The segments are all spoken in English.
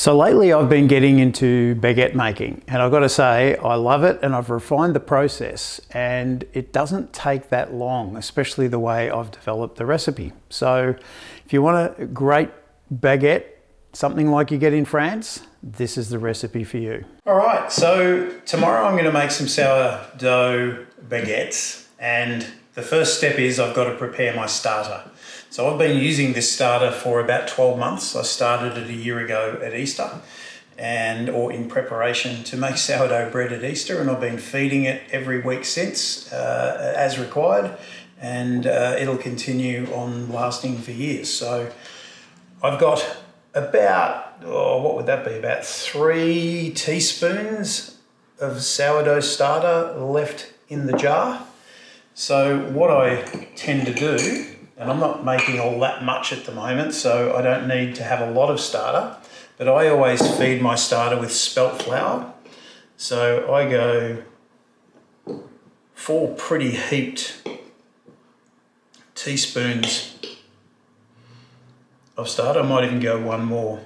So lately I've been getting into baguette making, and I've got to say I love it, and I've refined the process, and it doesn't take that long, especially the way I've developed the recipe. So if you want a great baguette, something like you get in France, this is the recipe for you. All right, so tomorrow I'm going to make some sourdough baguettes, and the first step is I've got to prepare my starter. So I've been using this starter for about 12 months. I started it a year ago at Easter or in preparation to make sourdough bread at Easter, and I've been feeding it every week since as required, and it'll continue on lasting for years. So I've got about, what would that be, about 3 teaspoons of sourdough starter left in the jar. So what I tend to do, and I'm not making all that much at the moment, so I don't need to have a lot of starter, but I always feed my starter with spelt flour. So I go 4 pretty heaped teaspoons of starter. I might even go 1 more.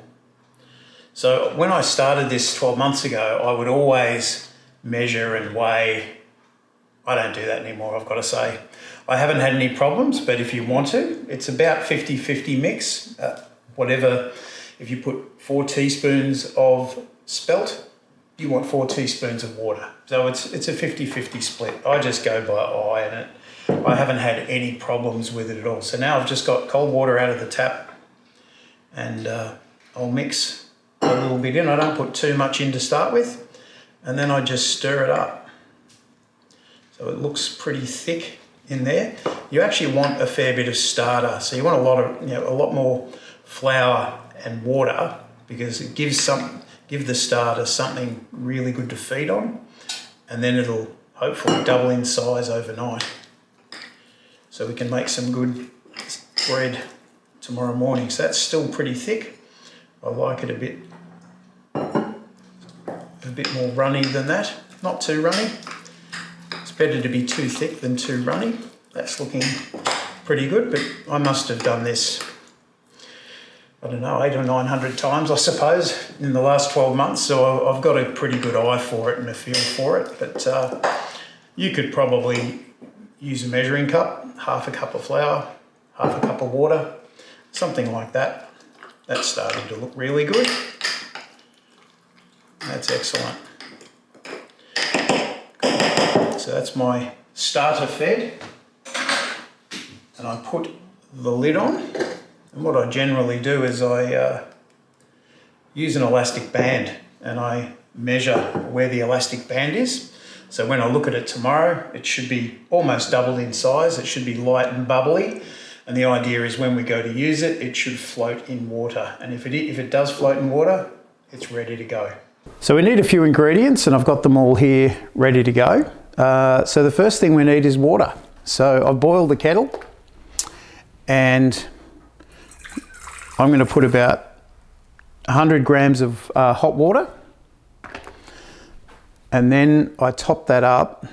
So when I started this 12 months ago, I would always measure and weigh. I don't do that anymore, I've got to say. I haven't had any problems, but if you want to, it's about 50-50 mix. Whatever, if you put 4 teaspoons of spelt, you want 4 teaspoons of water. So it's a 50-50 split. I just go by eye, and I haven't had any problems with it at all. So now I've just got cold water out of the tap, and I'll mix a little bit in. I don't put too much in to start with, and then I just stir it up. So it looks pretty thick in there. You actually want a fair bit of starter, so you want a lot more flour and water, because it gives the starter something really good to feed on, and then it'll hopefully double in size overnight, so we can make some good bread tomorrow morning. So that's still pretty thick. I like it a bit more runny than that, not too runny. Better to be too thick than too runny. That's looking pretty good, but I must have done this, I don't know, 800 or 900 times, I suppose, in the last 12 months. So I've got a pretty good eye for it and a feel for it. But you could probably use a measuring cup, half a cup of flour, half a cup of water, something like that. That's starting to look really good. That's excellent. So that's my starter fed, and I put the lid on. And what I generally do is I use an elastic band, and I measure where the elastic band is. So when I look at it tomorrow, it should be almost doubled in size. It should be light and bubbly, and the idea is when we go to use it, it should float in water. And if it does float in water, it's ready to go. So we need a few ingredients, and I've got them all here ready to go. So the first thing we need is water. So I've boiled the kettle, and I'm going to put about 100 grams of hot water, and then I top that up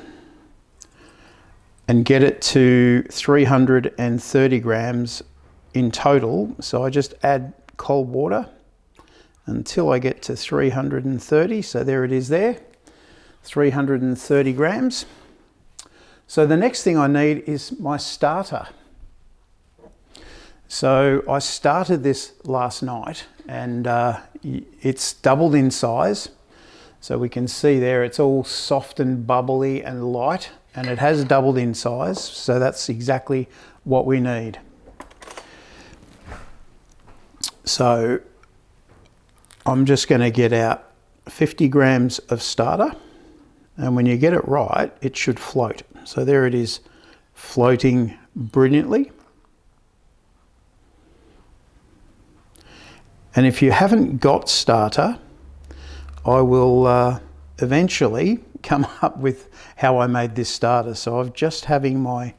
and get it to 330 grams in total. So I just add cold water until I get to 330. So there it is there. 330 grams. So the next thing I need is my starter. So I started this last night, and it's doubled in size. So we can see there it's all soft and bubbly and light, and it has doubled in size. So that's exactly what we need. So I'm just going to get out 50 grams of starter. And when you get it right, it should float. So there it is, floating brilliantly. And if you haven't got starter, I will eventually come up with how I made this starter. So I'm just having my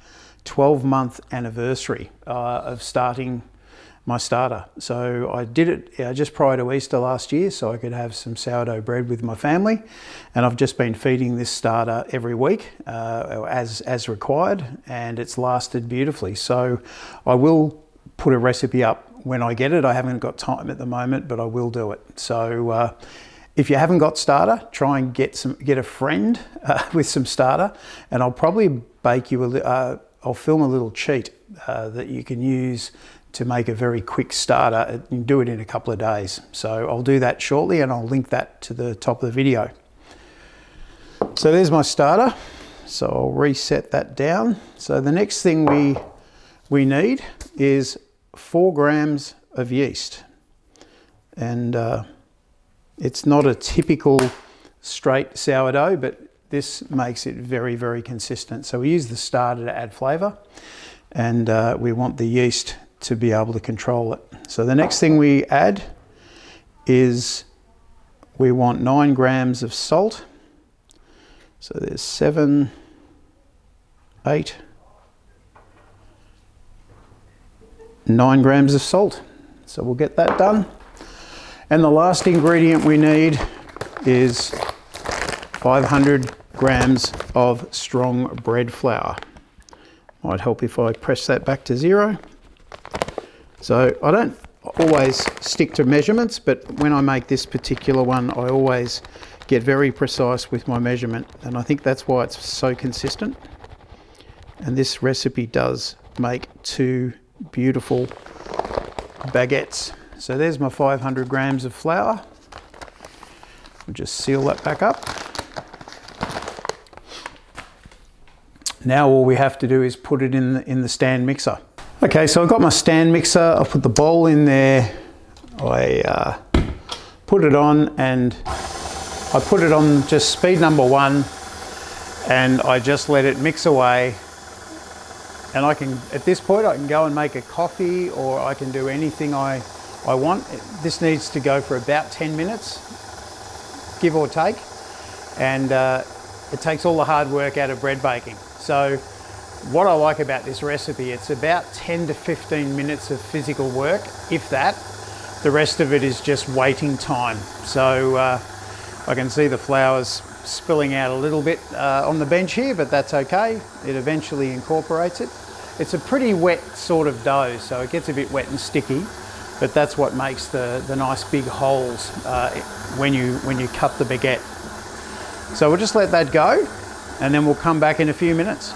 12-month anniversary of starting my starter. So I did it just prior to Easter last year, so I could have some sourdough bread with my family, and I've just been feeding this starter every week as required, and it's lasted beautifully. So I will put a recipe up when I get it. I haven't got time at the moment, but I will do it. So if you haven't got starter, try and get a friend with some starter, and I'll probably bake you I'll film a little cheat that you can use to make a very quick starter. You can do it in a couple of days. So I'll do that shortly, and I'll link that to the top of the video. So there's my starter. So I'll reset that down. So the next thing we need is 4 grams of yeast. And it's not a typical straight sourdough, but this makes it very, very consistent. So we use the starter to add flavour, and we want the yeast to be able to control it. So the next thing we add is we want 9 grams of salt. So there's 7, 8, 9 grams of salt. So we'll get that done. And the last ingredient we need is 500 grams of strong bread flour. Might help if I press that back to 0. So I don't always stick to measurements, but when I make this particular one, I always get very precise with my measurement, and I think that's why it's so consistent. And this recipe does make 2 beautiful baguettes. So there's my 500 grams of flour. I'll just seal that back up. Now all we have to do is put it in the stand mixer. Okay, so I've got my stand mixer. I'll put the bowl in there. I put it on, and I put it on just speed number 1, and I just let it mix away. And I can, at this point, I can go and make a coffee, or I can do anything I want. This needs to go for about 10 minutes, give or take. And it takes all the hard work out of bread baking. So what I like about this recipe, it's about 10 to 15 minutes of physical work, if that. The rest of it is just waiting time. So I can see the flour's spilling out a little bit on the bench here, but that's okay. It eventually incorporates it. It's a pretty wet sort of dough, so it gets a bit wet and sticky, but that's what makes the nice big holes when you cut the baguette. So we'll just let that go, and then we'll come back in a few minutes.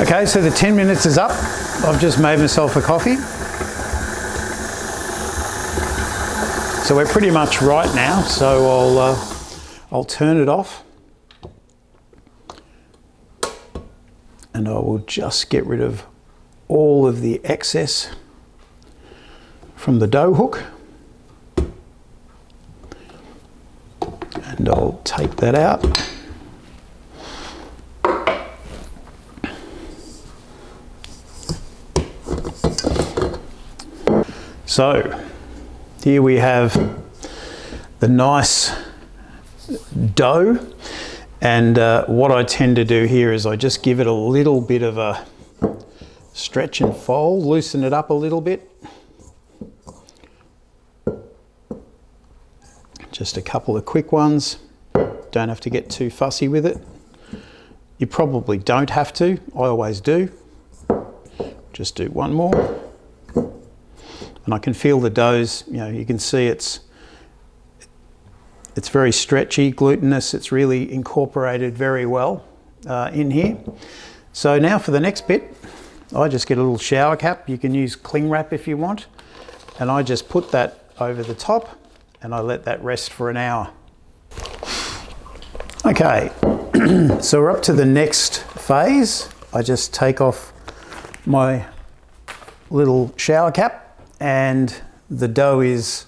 Okay, so the 10 minutes is up. I've just made myself a coffee. So we're pretty much right now, so I'll turn it off. And I will just get rid of all of the excess from the dough hook. And I'll take that out. So here we have the nice dough, and what I tend to do here is I just give it a little bit of a stretch and fold, loosen it up a little bit. Just a couple of quick ones. Don't have to get too fussy with it. You probably don't have to, I always do. Just do one more. And I can feel the dough's, you can see it's very stretchy, glutinous. It's really incorporated very well in here. So now for the next bit, I just get a little shower cap. You can use cling wrap if you want. And I just put that over the top, and I let that rest for an hour. Okay, so we're up to the next phase. I just take off my little shower cap, and the dough has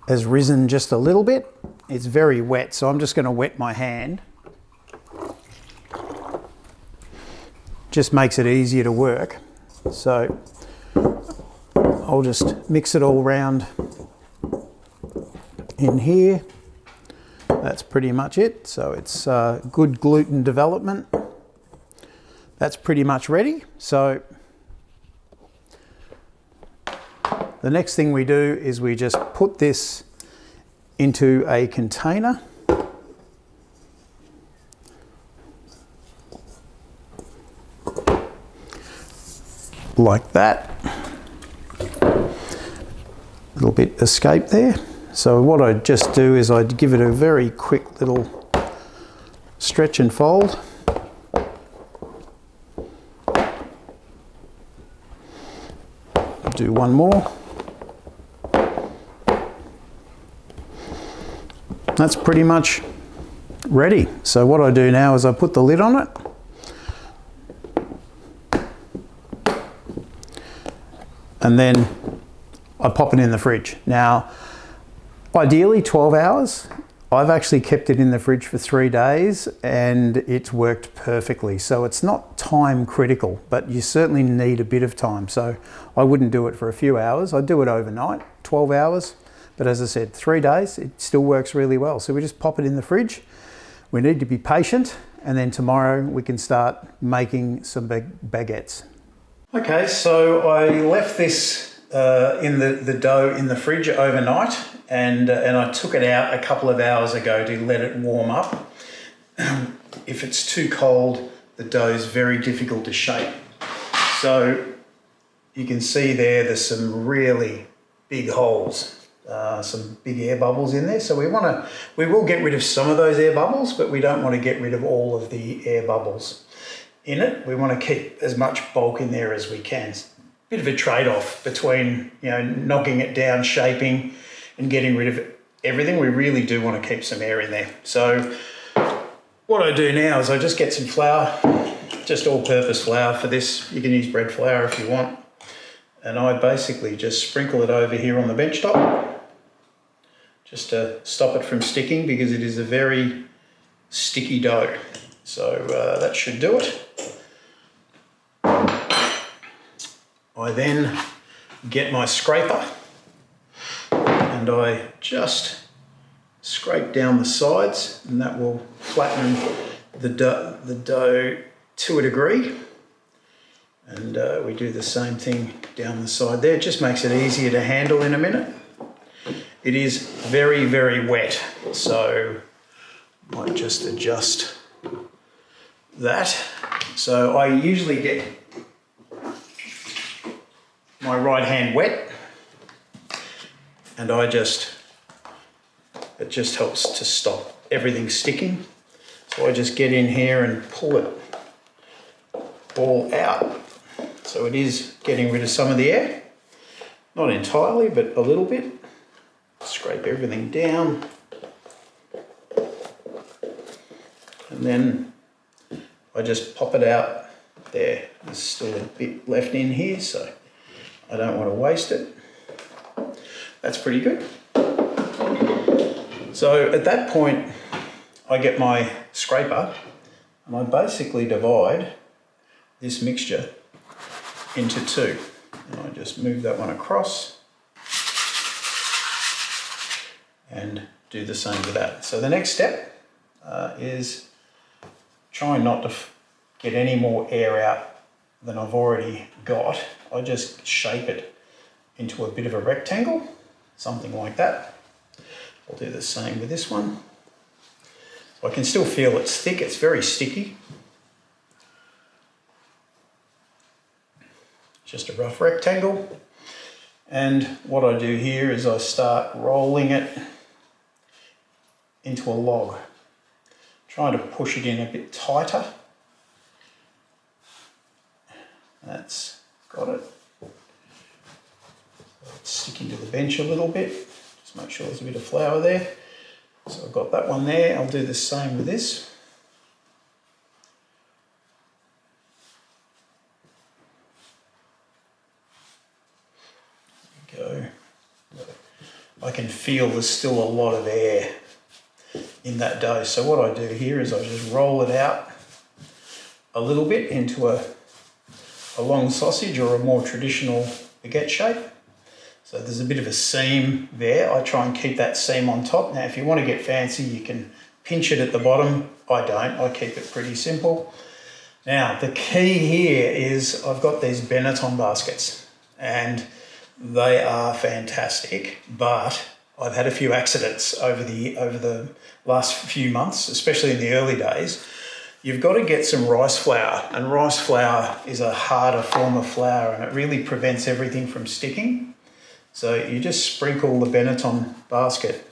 risen just a little bit. It's very wet, so I'm just going to wet my hand. Just makes it easier to work. So I'll just mix it all around in here. That's pretty much it. So it's good gluten development. That's pretty much ready. So the next thing we do is we just put this into a container. like that. A little bit escape there. So what I just do is I give it a very quick little stretch and fold. Do one more. That's pretty much ready. So what I do now is I put the lid on it, and then I pop it in the fridge. Now, ideally 12 hours. I've actually kept it in the fridge for 3 days and it's worked perfectly. So it's not time critical, but you certainly need a bit of time. So I wouldn't do it for a few hours. I'd do it overnight, 12 hours. But as I said, 3 days, it still works really well. So we just pop it in the fridge. We need to be patient, and then tomorrow we can start making some baguettes. Okay, so I left this in the dough in the fridge overnight, and I took it out a couple of hours ago to let it warm up. If it's too cold, the dough is very difficult to shape. So you can see there's some really big holes. Some big air bubbles in there. So we will get rid of some of those air bubbles, but we don't want to get rid of all of the air bubbles in it. We want to keep as much bulk in there as we can. It's a bit of a trade-off between, knocking it down, shaping, and getting rid of everything. We really do want to keep some air in there. So what I do now is I just get some flour, just all-purpose flour for this. You can use bread flour if you want. And I basically just sprinkle it over here on the bench top, just to stop it from sticking, because it is a very sticky dough. So that should do it. I then get my scraper and I just scrape down the sides, and that will flatten the dough to a degree. And we do the same thing down the side there. It just makes it easier to handle in a minute. It is very, very wet, so I might just adjust that. So I usually get my right hand wet, and it just helps to stop everything sticking. So I just get in here and pull it all out. So it is getting rid of some of the air, not entirely, but a little bit. Scrape everything down, and then I just pop it out there. There's still a bit left in here, so I don't want to waste it. That's pretty good. So at that point, I get my scraper and I basically divide this mixture into two. And I just move that one across and do the same with that. So the next step is trying not to get any more air out than I've already got. I just shape it into a bit of a rectangle, something like that. I'll do the same with this one. So I can still feel it's thick, it's very sticky. Just a rough rectangle. And what I do here is I start rolling it into a log, trying to push it in a bit tighter. That's got it. It's sticking to the bench a little bit. Just make sure there's a bit of flour there. So I've got that one there. I'll do the same with this. There we go. I can feel there's still a lot of air in that dough. So what I do here is I just roll it out a little bit into a long sausage or a more traditional baguette shape. So there's a bit of a seam there. I try and keep that seam on top. Now, if you want to get fancy, you can pinch it at the bottom. I don't, I keep it pretty simple. Now, the key here is I've got these Benetton baskets and they are fantastic, but I've had a few accidents over the last few months, especially in the early days. you've got to get some rice flour, and rice flour is a harder form of flour and it really prevents everything from sticking. So you just sprinkle the Benetton basket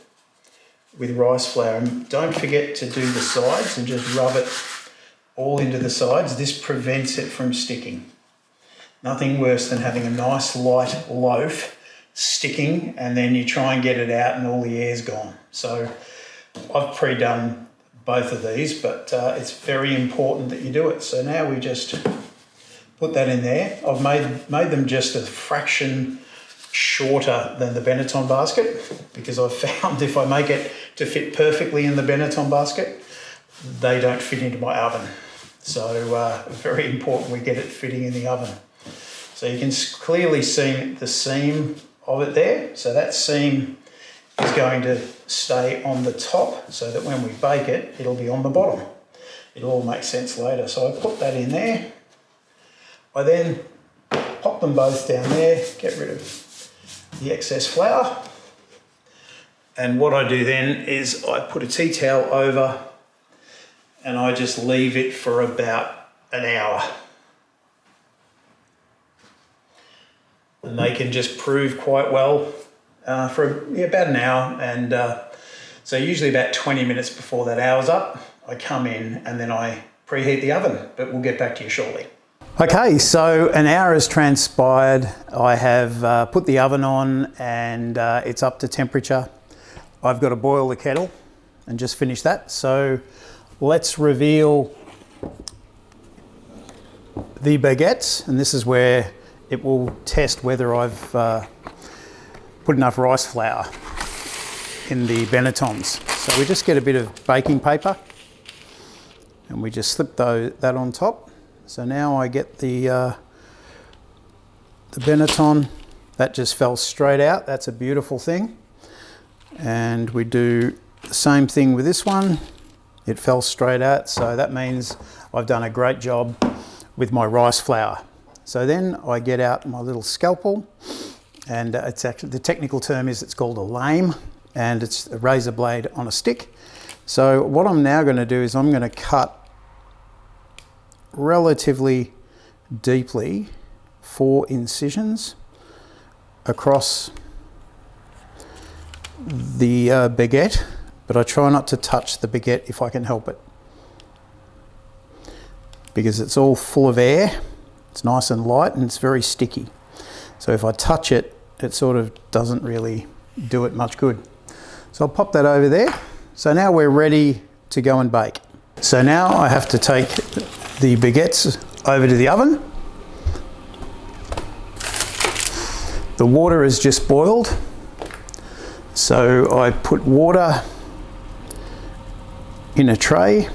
with rice flour, and don't forget to do the sides and just rub it all into the sides. This prevents it from sticking. Nothing worse than having a nice light loaf sticking and then you try and get it out and all the air's gone. So I've pre-done both of these, but it's very important that you do it. So now we just put that in there. I've made them just a fraction shorter than the Benetton basket, because I've found if I make it to fit perfectly in the Benetton basket, they don't fit into my oven. So very important we get it fitting in the oven. So you can clearly see the seam of it there. So that seam is going to stay on the top so that when we bake it, it'll be on the bottom. It'll all make sense later. So I put that in there. I then pop them both down there, get rid of the excess flour. And what I do then is I put a tea towel over and I just leave it for about an hour. And they can just prove quite well for about an hour. And so usually about 20 minutes before that hour's up, I come in and then I preheat the oven, but we'll get back to you shortly. Okay, so an hour has transpired. I have put the oven on and it's up to temperature. I've got to boil the kettle and just finish that. So let's reveal the baguettes, and this is where it will test whether I've put enough rice flour in the Benettons. So we just get a bit of baking paper and we just slip that on top. So now I get the Benetton, that just fell straight out. That's a beautiful thing. And we do the same thing with this one. It fell straight out, so that means I've done a great job with my rice flour. So then I get out my little scalpel, and it's actually, the technical term is it's called a lame, and it's a razor blade on a stick. So what I'm now going to do is I'm going to cut relatively deeply 4 incisions across the baguette, but I try not to touch the baguette if I can help it, because it's all full of air. It's nice and light and it's very sticky. So if I touch it, it sort of doesn't really do it much good. So I'll pop that over there. So now we're ready to go and bake. So now I have to take the baguettes over to the oven. The water is just boiled. So I put water in a tray.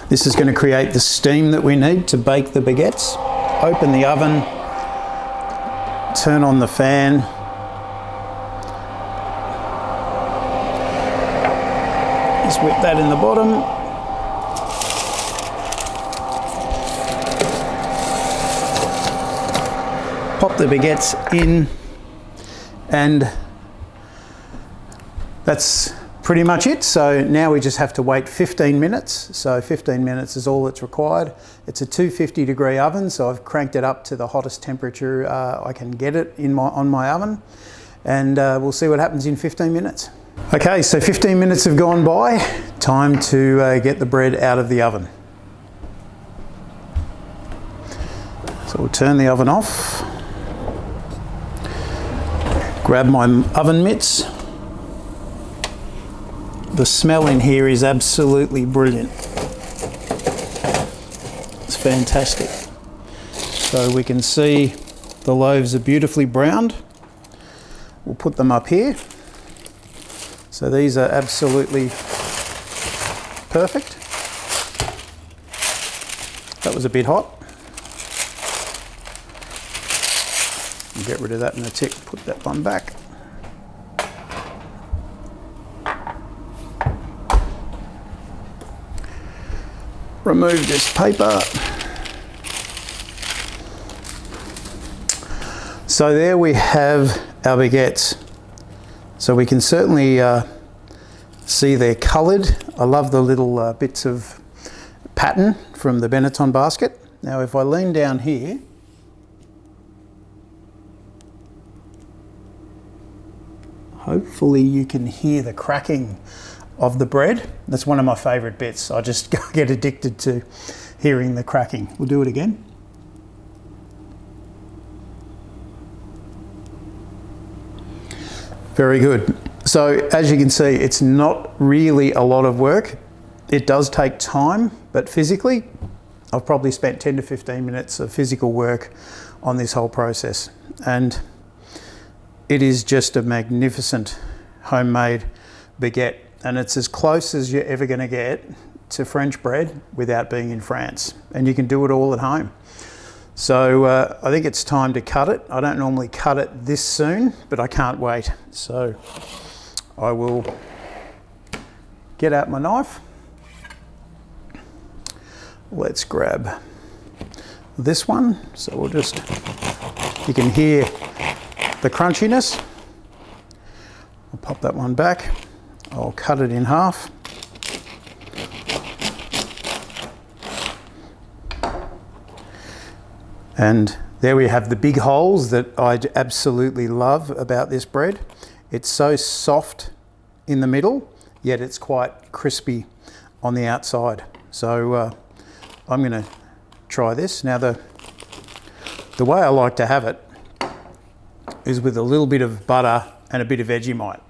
This is going to create the steam that we need to bake the baguettes. Open the oven, turn on the fan. Just whip that in the bottom. Pop the baguettes in, and that's pretty much it. So now we just have to wait 15 minutes. So 15 minutes is all that's required. It's a 250 degree oven, so I've cranked it up to the hottest temperature I can get it on my oven, and we'll see what happens in 15 minutes. Okay, so 15 minutes have gone by. Time to get the bread out of the oven. So we'll turn the oven off. Grab my oven mitts. The smell in here is absolutely brilliant. It's fantastic. So we can see the loaves are beautifully browned. We'll put them up here. So these are absolutely perfect. That was a bit hot. We'll get rid of that in a tick, put that one back. Remove this paper. So there we have our baguettes. So we can certainly See, they're coloured. I love the little bits of pattern from the Benetton basket. Now if I lean down here, hopefully you can hear the cracking of the bread. That's one of my favourite bits. I just get addicted to hearing the cracking. We'll do it again. Very good. So as you can see, it's not really a lot of work. It does take time, but physically, I've probably spent 10 to 15 minutes of physical work on this whole process. And it is just a magnificent homemade baguette. And it's as close as you're ever going to get to French bread without being in France. And you can do it all at home. So I think it's time to cut it. I don't normally cut it this soon, but I can't wait. So I will get out my knife. Let's grab this one. So we'll just, you can hear the crunchiness. I'll pop that one back. I'll cut it in half. And there we have the big holes that I absolutely love about this bread. It's so soft in the middle, yet it's quite crispy on the outside. So I'm going to try this. Now the way I like to have it is with a little bit of butter and a bit of Vegemite.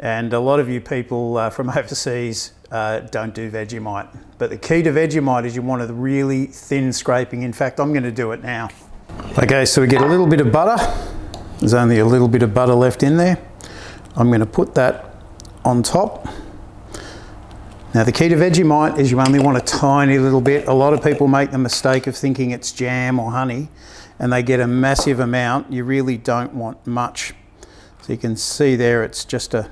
And a lot of you people from overseas don't do Vegemite. But the key to Vegemite is you want a really thin scraping. In fact, I'm going to do it now. Okay, so we get a little bit of butter. There's only a little bit of butter left in there. I'm going to put that on top. Now the key to Vegemite is you only want a tiny little bit. A lot of people make the mistake of thinking it's jam or honey and they get a massive amount. You really don't want much. So you can see there it's just a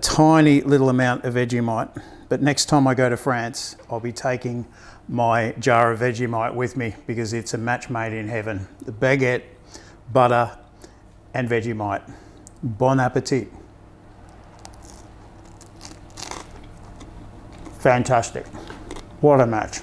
tiny little amount of Vegemite. But next time I go to France, I'll be taking my jar of Vegemite with me because it's a match made in heaven. The baguette, butter and Vegemite. Bon appetit. Fantastic. What a match.